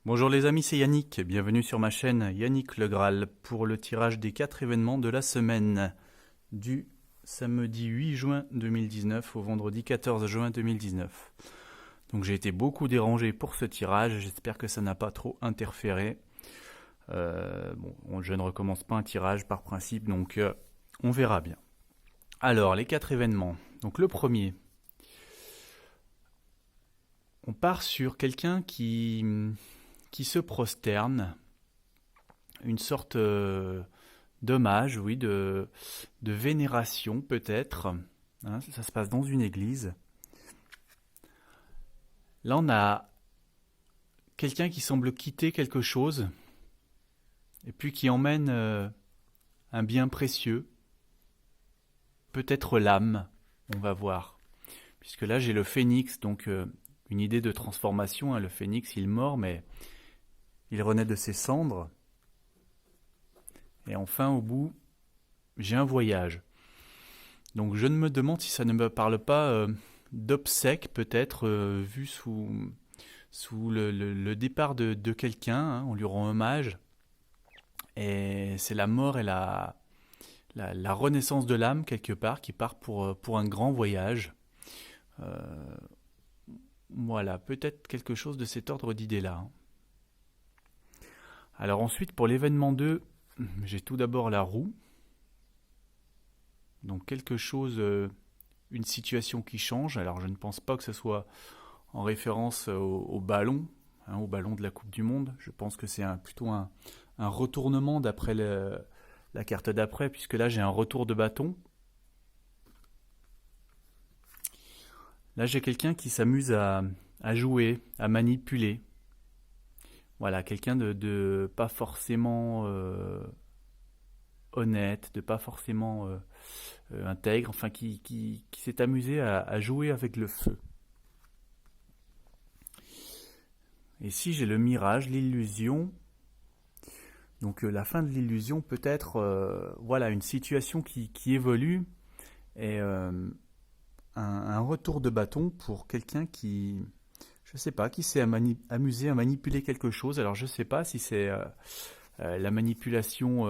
Bonjour les amis, c'est Yannick. Bienvenue sur ma chaîne Yannick Le Graal pour le tirage des 4 événements de la semaine du samedi 8 juin 2019 au vendredi 14 juin 2019. Donc j'ai été beaucoup dérangé pour ce tirage, j'espère que ça n'a pas trop interféré. Je ne recommence pas un tirage par principe, donc on verra bien. Alors, les 4 événements. Donc le premier, on part sur quelqu'un qui se prosterne, une sorte d'hommage, oui, de vénération peut-être. Hein, ça se passe dans une église. Là, on a quelqu'un qui semble quitter quelque chose et puis qui emmène un bien précieux, peut-être l'âme, on va voir. Puisque là, j'ai le phénix, donc une idée de transformation. Hein. Le phénix, il mord, mais il renaît de ses cendres. Et enfin, au bout, j'ai un voyage. Donc je me demande si ça ne me parle pas d'obsèques, peut-être, vu sous le départ de quelqu'un. Hein, on lui rend hommage. Et c'est la mort et la renaissance de l'âme, quelque part, qui part pour un grand voyage. Euh, voilà, peut-être quelque chose de cet ordre d'idée-là. Hein. Alors ensuite, pour l'événement 2, j'ai tout d'abord la roue. Donc quelque chose, une situation qui change. Alors je ne pense pas que ce soit en référence au ballon, hein, au ballon de la Coupe du Monde. Je pense que c'est plutôt un retournement d'après la carte d'après, puisque là j'ai un retour de bâton. Là j'ai quelqu'un qui s'amuse à jouer, à manipuler. Voilà, quelqu'un de pas forcément honnête, de pas forcément intègre, enfin qui s'est amusé à jouer avec le feu. Et si j'ai le mirage, l'illusion, donc la fin de l'illusion peut être voilà, une situation qui évolue et un retour de bâton pour quelqu'un qui, je sais pas, qui s'est amusé à manipuler quelque chose. Alors je sais pas si c'est la manipulation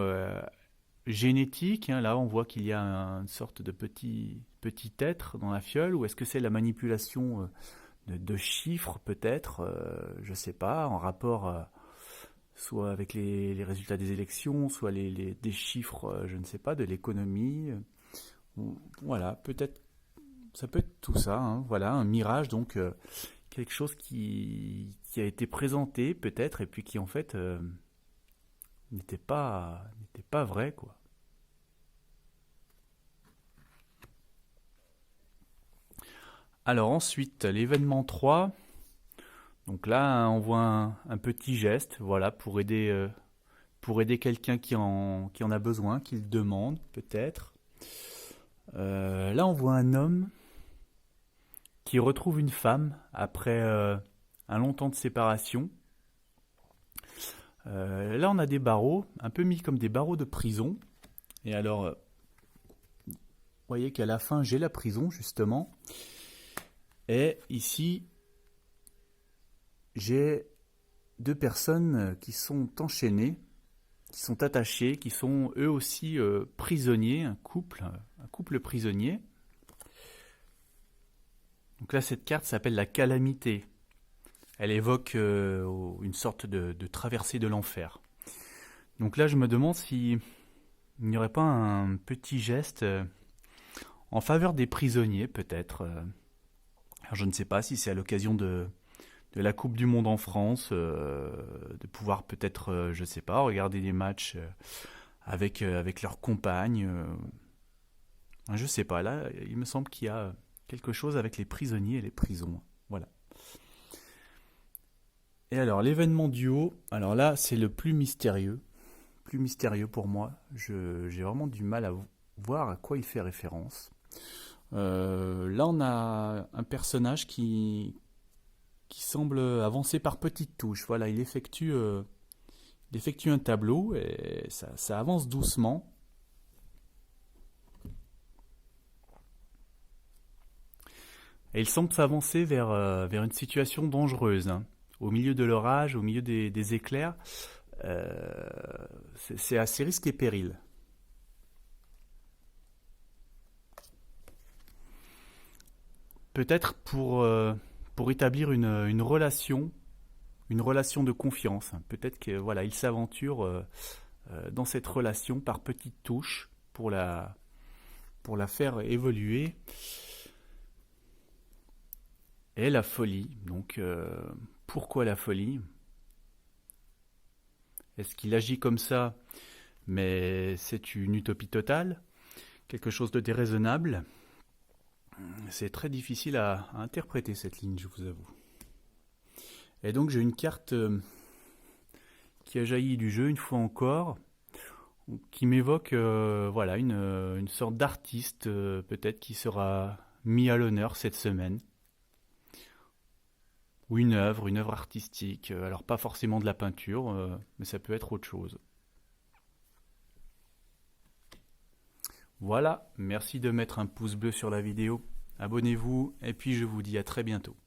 génétique, hein, là on voit qu'il y a une sorte de petit être dans la fiole, ou est-ce que c'est la manipulation de chiffres peut-être, je sais pas, en rapport soit avec les résultats des élections, soit des chiffres, je ne sais pas, de l'économie. Voilà, peut-être, ça peut être tout ça, hein, voilà, un mirage, donc quelque chose qui a été présenté peut-être, et puis qui en fait n'était pas vrai, quoi. Alors ensuite, l'événement 3. Donc là, on voit un petit geste, voilà, pour aider quelqu'un qui en a besoin, qui le demande peut-être. Là, on voit un homme qui retrouve une femme après un long temps de séparation. Là, on a des barreaux, un peu mis comme des barreaux de prison. Et alors, vous voyez qu'à la fin, j'ai la prison, justement. Et ici, j'ai deux personnes qui sont enchaînées, qui sont attachés, qui sont eux aussi prisonniers, un couple prisonnier. Donc là, cette carte s'appelle la calamité. Elle évoque une sorte de traversée de l'enfer. Donc là, je me demande s'il n'y aurait pas un petit geste en faveur des prisonniers, peut-être. Alors, je ne sais pas si c'est à l'occasion de la Coupe du Monde en France, de pouvoir peut-être, je ne sais pas, regarder des matchs avec leurs compagnes. Je ne sais pas, là, il me semble qu'il y a quelque chose avec les prisonniers et les prisons. Voilà. Et alors, l'événement du haut, alors là, c'est le plus mystérieux pour moi. J'ai vraiment du mal à voir à quoi il fait référence. Là, on a un personnage qui semble avancer par petites touches. Voilà, il effectue un tableau et ça avance doucement. Et il semble s'avancer vers une situation dangereuse. Hein. au milieu de l'orage, au milieu des éclairs, c'est assez risque et péril. Peut-être pour établir une relation de confiance. Peut-être que voilà, il s'aventure dans cette relation par petites touches pour la faire évoluer. Et la folie. Donc, pourquoi la folie? Est-ce qu'il agit comme ça, mais c'est une utopie totale? Quelque chose de déraisonnable? C'est très difficile à interpréter cette ligne, je vous avoue. Et donc j'ai une carte qui a jailli du jeu une fois encore, qui m'évoque voilà, une sorte d'artiste peut-être qui sera mis à l'honneur cette semaine. Ou une œuvre artistique. Alors pas forcément de la peinture, mais ça peut être autre chose. Voilà, merci de mettre un pouce bleu sur la vidéo. Abonnez-vous et puis je vous dis à très bientôt.